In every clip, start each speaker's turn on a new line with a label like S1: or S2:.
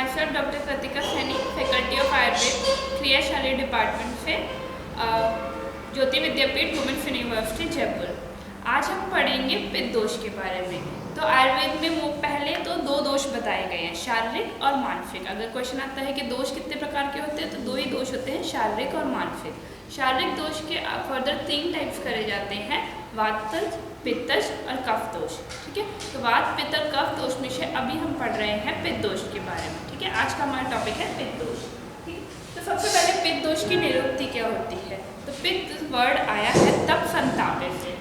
S1: myself Dr. Kritika Saini, Faculty of Ayurved, क्रियाशाली department से Jyoti Vidyapeeth women's university Jaipur. आज हम पढ़ेंगे पित्त दोष के बारे में। तो आयुर्वेद में पहले तो दो दोष बताए गए हैं, शारीरिक और मानसिक। अगर क्वेश्चन आता है कि दोष कितने प्रकार के होते हैं, तो दो ही दोष होते हैं, शारीरिक और मानसिक। शारीरिक दोष के फर्दर 3 टाइप्स करे जाते हैं, वातज, पित्तज और कफ दोष। ठीक है, तो वात, पित्त और कफ दोष में से अभी हम पढ़ रहे हैं पित्त दोष के बारे में। ठीक है, आज का हमारा टॉपिक है पित्त दोष। ठीक है, तो सबसे पहले पित्त दोष की निरुक्ति क्या होती है। तो पित्त वर्ड आया है तप संतापे से,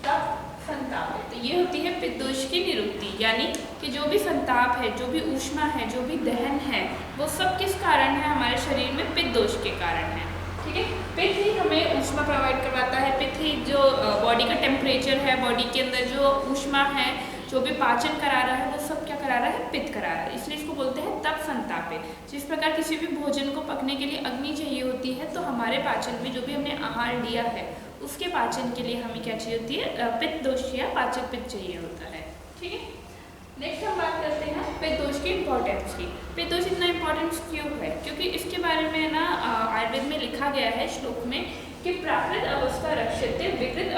S1: तप संतापे। तो ये होती है पित्त दोष की निरुक्ति, यानी कि जो भी संताप है, जो भी ऊष्मा है, जो भी दहन है, वो सब किस कारण है, हमारे शरीर में पित्त दोष के कारण है। ठीक है, पित्त ही हमें ऊष्मा प्रोवाइड करवाता है। पित्त ही जो बॉडी का टेम्परेचर है, बॉडी के अंदर जो ऊष्मा है, जो भी पाचन करा रहा है, वो सब क्या करा रहा है, पित्त करा रहा है। इसलिए इसको बोलते हैं तप संतापे। जिस प्रकार किसी भी भोजन को पकने के लिए अग्नि चाहिए होती है, तो हमारे पाचन में जो भी हमने आहार लिया है, उसके पाचन के लिए हमें क्या चाहिए होती है, पित्त दोष या पाचक पित्त चाहिए होता है। ठीक है, नेक्स्ट हम बात करते हैं पित्त दोष की इम्पोर्टेंस की। पित्त दोष इतना इम्पोर्टेंस क्यों है, क्योंकि इसके बारे में ना आयुर्वेद में लिखा गया है श्लोक में कि प्राकृत अवस्था रक्षते, विकृत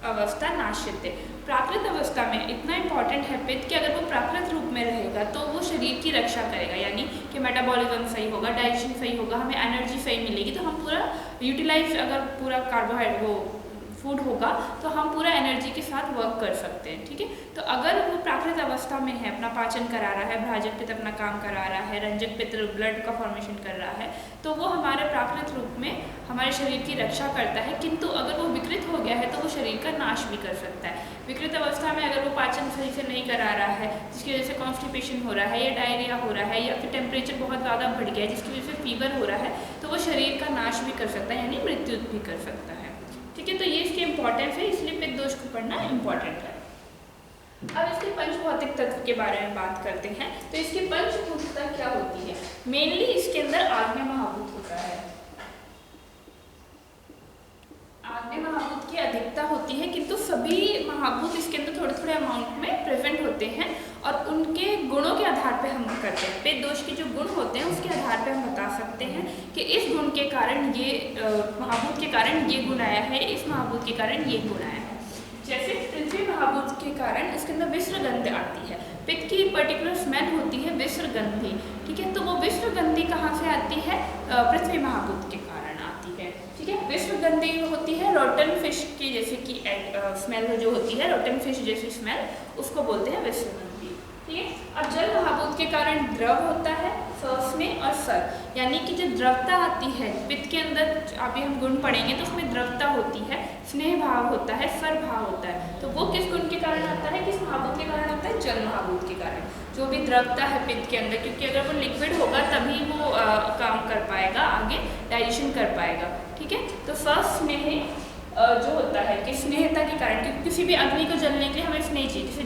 S1: अवस्था नाश्यते। प्राकृत अवस्था में इतना इम्पॉर्टेंट है पित्त कि अगर वो प्राकृत रूप में रहेगा तो वो शरीर की रक्षा करेगा, यानी कि मेटाबॉलिज्म सही होगा, डाइजेशन सही होगा, हमें एनर्जी सही मिलेगी, तो हम पूरा यूटिलाइज, अगर पूरा कार्बोहाइड्रेट वो फूड होगा तो हम पूरा एनर्जी के साथ वर्क कर सकते हैं। ठीक है, तो अगर वो प्राकृत अवस्था में है, अपना पाचन करा रहा है, भ्राजक पित्त अपना काम करा रहा है, रंजक पित्त ब्लड का फॉर्मेशन कर रहा है, तो वो हमारे प्राकृत रूप में हमारे शरीर की रक्षा करता है। किंतु अगर वो विकृत हो गया है तो वो शरीर का नाश भी कर सकता है। विकृत अवस्था में अगर वो पाचन सही से नहीं करा रहा है, जिसकी वजह से कॉन्स्टिपेशन हो रहा है, या डायरिया हो रहा है, या फिर टेम्परेचर बहुत ज़्यादा बढ़ गया है जिसकी वजह से फीवर हो रहा है, तो वो शरीर का नाश भी कर सकता है, यानी मृत्यु भी कर सकता है। ठीक है, तो ये इसकी इम्पोर्टेंस है, इसलिए पित्त दोष को पढ़ना इम्पोर्टेंट है। अब इसके पंचभौतिक तत्व के बारे में बात करते हैं। तो इसकी पंचभूतता क्या होती है। मेनली इसके अंदर आग्नेय महाभूत होता है। आग्नेय महाभूत की अधिकता होती है, किंतु सभी महाभूत इसके अंदर थोड़े थोड़े अमाउंट में प्रेजेंट होते हैं, और उनके गुणों के आधार पे हम करते हैं। पित्त दोष के जो गुण होते हैं उसके आधार पे हम बता सकते हैं कि इस गुण के कारण ये महाभूत के कारण ये गुण आया है, इस महाभूत के कारण ये गुण आया है। जैसे पृथ्वी महाभूत के कारण इसके अंदर विश्र गंध आती है। पित्त की पर्टिकुलर स्मेल होती है विश्र गंधी। ठीक है, तो वो विश्र गंधी कहाँ से आती है, पृथ्वी महाभूत के कारण आती है। ठीक है, विश्व गंधी होती है रोटन फिश की, जैसे कि स्मेल जो होती है, रोटन फिश जैसी स्मेल, उसको बोलते हैं विश्व गंधी। ठीक है, अब जल महाभूत के कारण द्रव होता है, स्नेह और सर, यानी कि जो द्रवता आती है पित्त के अंदर, अभी हम गुण पढ़ेंगे तो उसमें द्रवता होती है, स्नेह भाव होता है, सर भाव होता है। तो वो किस गुण के कारण आता है, किस महाभूत के कारण आता है, जल महाभूत के कारण। जो भी द्रवता है पित्त के अंदर, क्योंकि अगर वो लिक्विड होगा तभी वो काम कर पाएगा, आगे डाइजेशन कर पाएगा। ठीक है, तो स्नेह जो होता है कि स्नेहता के कारण, क्योंकि किसी भी अग्नि को जलने के लिए हमें स्नेह चाहिए, जैसे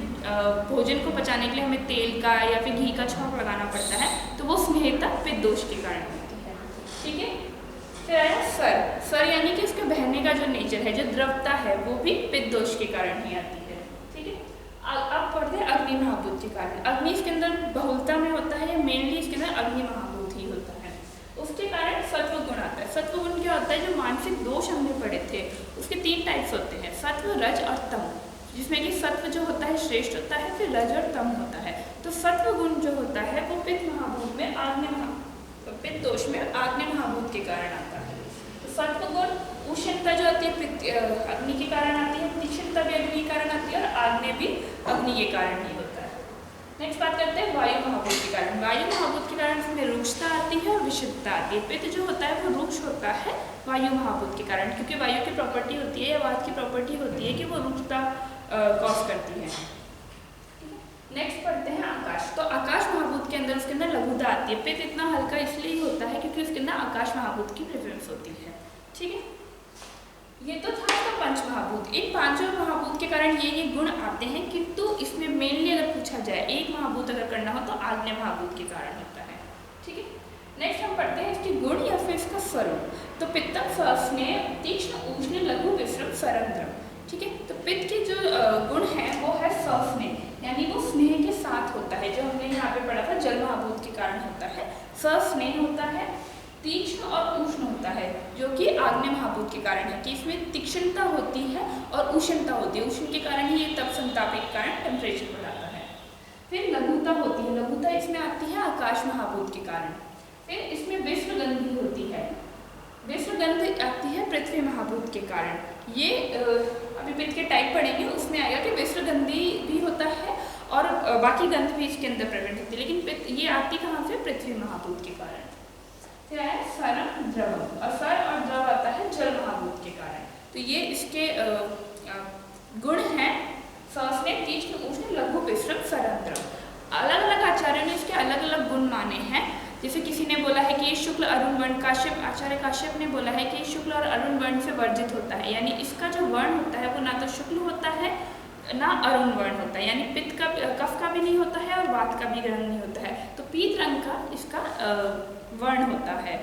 S1: भोजन को पचाने के लिए हमें तेल का या फिर घी का छौंक लगाना पड़ता है, तो वो स्नेहता पित्त दोष के कारण होती है। ठीक है, फिर आया सर यानी कि उसके बहने का जो नेचर है, जो द्रवता है, वो भी पित्त दोष के कारण ही आती है। ठीक है, अब पढ़ते हैं अग्नि महाभूत के कारण। अग्नि इसके अंदर बहुलता में होता है, या मेनली इसके अंदर अग्नि महाभूत ही होता है। उसके कारण सत्व गुण आता है। सत्व गुण क्या होता है, जो मानसिक दोष हमने पढ़े थे उसके 3 टाइप्स होते हैं, सत्व, रज और तम, जिसमें कि सत्व जो होता है श्रेष्ठ होता है, फिर रज और तम होता है। तो सत्व गुण जो होता है वो पित्त महाभूत में पित्त दोष में आग्नेय महाभूत के कारण आता है। तो सत्व गुण, उष्णता जो आती है अग्नि के कारण आती है, तीक्ष्णता भी अग्नि के कारण आती है, और आग्नेय भी अग्नि के कारण ही होता है। नेक्स्ट बात करते हैं वायु महाभूत के कारण। वायु महाभूत के कारण इसमें रुक्षता आती है और विशुद्धता आती है। पित्त जो होता है वो रुक्ष होता है वायु महाभूत के कारण, क्योंकि वायु की प्रॉपर्टी होती है, या वात की प्रॉपर्टी होती है कि वो रुक्षता कॉज करती है। नेक्स्ट पढ़ते हैं आकाश। तो आकाश महाभूत के अंदर, उसके अंदर लघुता आती है। पित्त इतना हल्का इसलिए ही होता है क्योंकि उसके अंदर आकाश महाभूत की प्रेजेंस होती है। ठीक है, ये तो था इसका पंच महाभूत। इन 5 महाभूत के कारण ये गुण आते हैं, किंतु इसमें मेनली अगर पूछा जाए एक महाभूत अगर करना हो तो आग्नेय महाभूत के कारण होता है। ठीक है, नेक्स्ट हम पढ़ते हैं इसके गुण या फिर इसका स्वरूप। तो पित्तम स्नेह, तीक्ष्ण, उष्ण, लघु, विश्रम, सरंद्रम। ठीक है, तो पित्त के जो गुण है वो है स्नेह, यानी वो स्नेह के साथ होता है, जो हमने यहाँ पे पढ़ा था जल महाभूत के कारण सस्नेह होता है, तीक्ष्ण और उष्ण होता है, जो कि आग्नेय महाभूत के कारण है कि इसमें तीक्ष्णता होती है और उष्णता होती है। उष्ण के कारण ही ये तप संताप के कारण टेम्परेचर बढ़ाता है। फिर लघुता होती है, लघुता इसमें आती है आकाश महाभूत के कारण। फिर इसमें विश्वगंधी होती है, विश्वगंध आती है पृथ्वी महाभूत के कारण। ये अभी पित्त के टाइप पढ़ेंगे, उसमें आएगा कि विश्वगंधी भी होता है और बाकी गंध भी इसके अंदर प्रेजेंट होती है, लेकिन पित्त ये आती कहाँ से? पृथ्वी महाभूत के कारण। फिर है सरम द्रवम, और सर और द्रव आता है जल महाभूत के कारण। तो ये इसके गुण हैं, सस्नेह, तीक्ष्ण, उष्ण, लघु, विश्रम, सरम, द्रव। अलग अलग आचार्यों ने इसके अलग अलग गुण माने हैं। जैसे किसी ने बोला है कि ये शुक्ल अरुण वर्ण, आचार्य काश्यप ने बोला है कि शुक्ल और अरुण वर्ण से वर्जित होता है, यानी इसका जो वर्ण होता है वो ना तो शुक्ल होता है ना अरुण वर्ण होता है, यानी पित्त का, कफ का भी नहीं होता है और वात का भी रंग नहीं होता है, तो पीत रंग का इसका वर्ण होता है।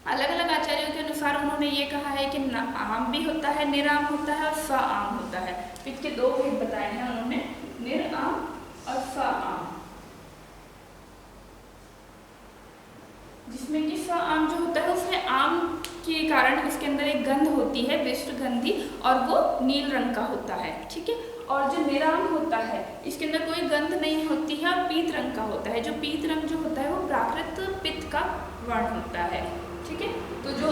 S1: अलग अलग आचार्यों के अनुसार उन्होंने ये कहा है कि आम भी होता है, निराम होता है और सआम होता है। पित्त के दो भेद बताए हैं उन्होंने, निराम और सआम, जिसमें कि सआम जो होता है उसमें आम के कारण इसके अंदर एक गंध होती है विश्वगंधी, और वो नील रंग का होता है, ठीक है। और जो निराम होता है इसके अंदर कोई गंध नहीं होती है और पीत रंग का होता है। जो पीत रंग जो होता है वो प्राकृत पित्त का वर्ण होता है, ठीक है। तो जो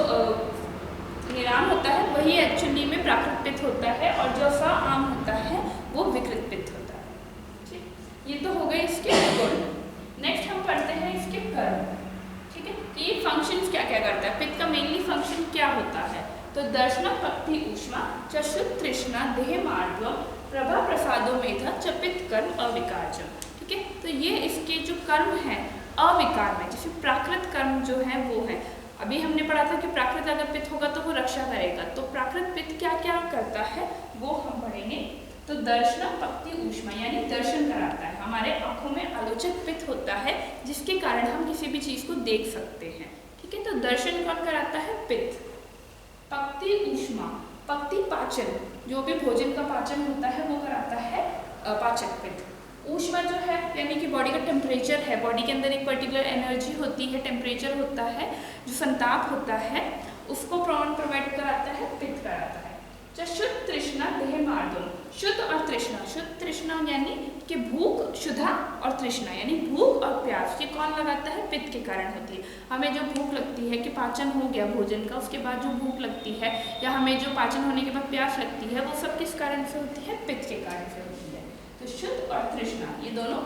S1: निराम होता है वही एक्चुअली में प्राकृत पित्त होता है, और जो सआम होता है वो विकृत पित्त होता है, ठीक। ये तो हो गए इसके गुण। नेक्स्ट हम पढ़ते हैं इसके कर्म, ठीक है, कि ये फंक्शंस क्या क्या करता है। पित्त का मेनली फंक्शन क्या होता है? तो दर्शना, पक्ति, ऊष्मा, चक्षुत, तृष्णा, देह मार्द्वम, प्रभा, प्रसादो, मेधा, च पित्त कर्म अविकारजम, ठीक है। तो ये इसके जो कर्म हैं अविकार में, जैसे प्राकृत कर्म जो है वो है, अभी हमने पढ़ा था कि प्राकृत अगर पित्त होगा तो वो रक्षा करेगा, तो प्राकृत पित्त क्या क्या करता है वो हम पढ़ेंगे। तो दर्शना, पक्ति, ऊष्मा यानी दर्शन कराता है, हमारे आंखों में आलोचक पित्त होता है जिसके कारण हम किसी भी चीज को देख सकते हैं, ठीक है। तो दर्शन कौन कराता है? पित्त। पक्ति, ऊष्मा, पक्ति पाचन, जो भी भोजन का पाचन होता है वो कराता है पाचक पित्त। ऊष्मा जो है यानी कि बॉडी का टेम्परेचर है, बॉडी के अंदर एक पर्टिकुलर एनर्जी होती है, टेम्परेचर होता है, जो संताप होता है उसको प्रोवाइड कराता है, पित्त कराता है। शुद्ध तृष्णा, देह मार्दन, शुद्ध और तृष्णा, शुद्ध तृष्णा यानी कि भूख, शुद्धा और तृष्णा यानी भूख और प्यास, ये कौन लगाता है? पित्त के कारण होती है। हमें जो भूख लगती है कि पाचन हो गया भोजन का, उसके बाद जो भूख लगती है या हमें जो पाचन होने के बाद प्यास लगती है वो सब किस कारण से होती है? पित्त के कारण से होती है। तो शुद्ध और तृष्णा ये दोनों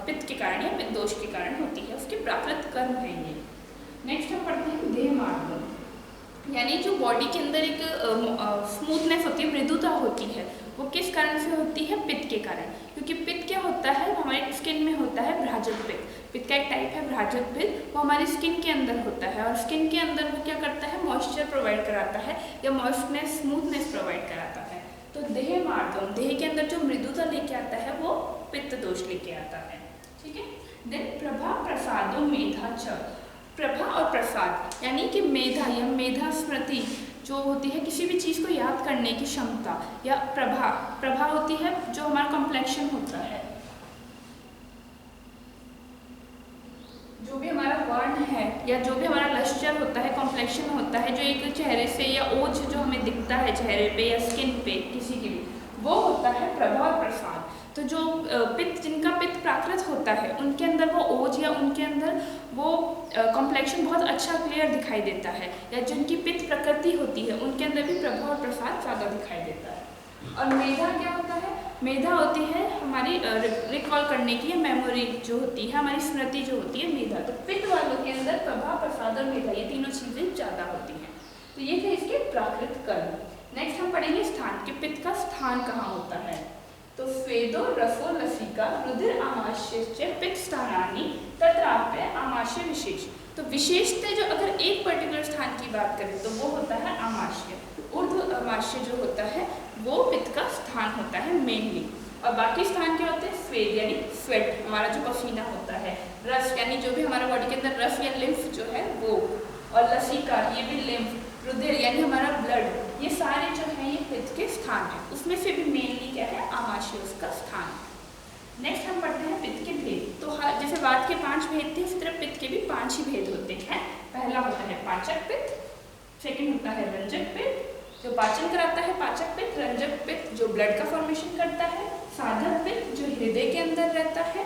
S1: पित्त के कारण या पित्त दोष के कारण होती है, उसके प्राकृत कर्म है ये। नेक्स्ट हम पढ़ते हैं देह मार्दन, यानी जो बॉडी के अंदर एक स्मूथनेस होती है, मृदुता होती है, वो किस कारण से होती है? पित्त के कारण। क्योंकि पित्त क्या होता है? हमारे स्किन में होता है भ्राजक पित्त, पित्त का एक टाइप है भ्राजक पित्त, वो हमारी स्किन के अंदर होता है, और स्किन के अंदर वो क्या करता है? मॉइस्चर प्रोवाइड कराता है या मॉइस्टनेस, स्मूथनेस प्रोवाइड कराता है। तो देह मार्दन, देह के अंदर जो मृदुता लेके आता है वो पित्त दोष लेके आता है, ठीक है। देन प्रभा, प्रसादो, मेधा च, प्रभा और प्रसाद यानी कि मेधा या मेधा स्मृति जो होती है किसी भी चीज़ को याद करने की क्षमता, या प्रभा, प्रभा होती है जो हमारा कॉम्प्लेक्शन होता है, जो भी हमारा वर्ण है या जो भी हमारा लश्चर होता है, कॉम्प्लेक्शन होता है, जो एक चेहरे से या ओज जो हमें दिखता है चेहरे पे या स्किन पे किसी के भी, वो होता है प्रभा और प्रसाद। तो जो पित्त, जिनका पित्त प्राकृत होता है उनके अंदर वो ओज या उनके अंदर वो कॉम्प्लेक्शन बहुत अच्छा क्लियर दिखाई देता है, या जिनकी पित्त प्रकृति होती है उनके अंदर भी प्रभा और प्रसाद ज़्यादा दिखाई देता है। और मेधा क्या होता है? मेधा होती है हमारी रिकॉल करने की, मेमोरी जो होती है, हमारी स्मृति जो होती है, मेधा। तो पित्त वालों के अंदर प्रभा, प्रसाद और मेधा ये तीनों चीज़ें ज़्यादा होती हैं। तो ये थे इसके प्राकृत कर्म। नेक्स्ट हम पढ़ेंगे स्थान, कि पित्त का स्थान कहाँ होता है। तो स्वेदो, रसो, लसिका, रुधिर, आमाशय, पित्त स्थानानि तत्राप्य आमाशय विशेष। तो विशेषता जो अगर एक पर्टिकुलर स्थान की बात करें तो वो होता है आमाशय, ऊर्ध्व आमाशय जो होता है वो पित्त का स्थान होता है मेनली। और बाकी स्थान क्या होते हैं? स्वेद यानी स्वेट, हमारा जो पसीना होता है, रस यानी जो भी हमारा बॉडी के अंदर रस या लिम्फ जो है वो, और लसिका ये भी लिम्फ, रुधिर यानी हमारा ब्लड, ये सारे जो हैं ये पित्त के स्थान हैं। उसमें से भी मेनली क्या है? आमाशय उसका स्थान। नेक्स्ट हम पढ़ते हैं पित्त के भेद। तो जैसे जैसे वात के 5 भेद थे, उसी तरह पित्त के भी 5 ही भेद होते हैं। पहला होता है पाचक पित्त, सेकंड होता है रंजक पित्त जो पाचन कराता है, पाचक पित्त। रंजक पित्त जो ब्लड का फॉर्मेशन करता है। साधक पित्त जो हृदय के अंदर रहता है।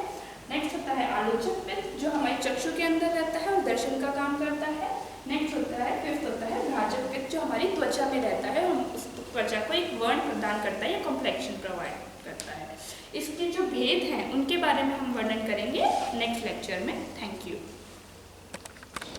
S1: नेक्स्ट होता है आलोचक पित्त जो हमारे चक्षु के अंदर रहता है और दर्शन का काम करता है। नेक्स्ट होता है, फिफ्थ होता है भ्राजक पित्त जो हमारी त्वचा में रहता है और उस त्वचा को एक वर्ण प्रदान करता है या कॉम्प्लेक्शन प्रोवाइड करता है। इसके जो भेद हैं उनके बारे में हम वर्णन करेंगे नेक्स्ट लेक्चर में। Thank you.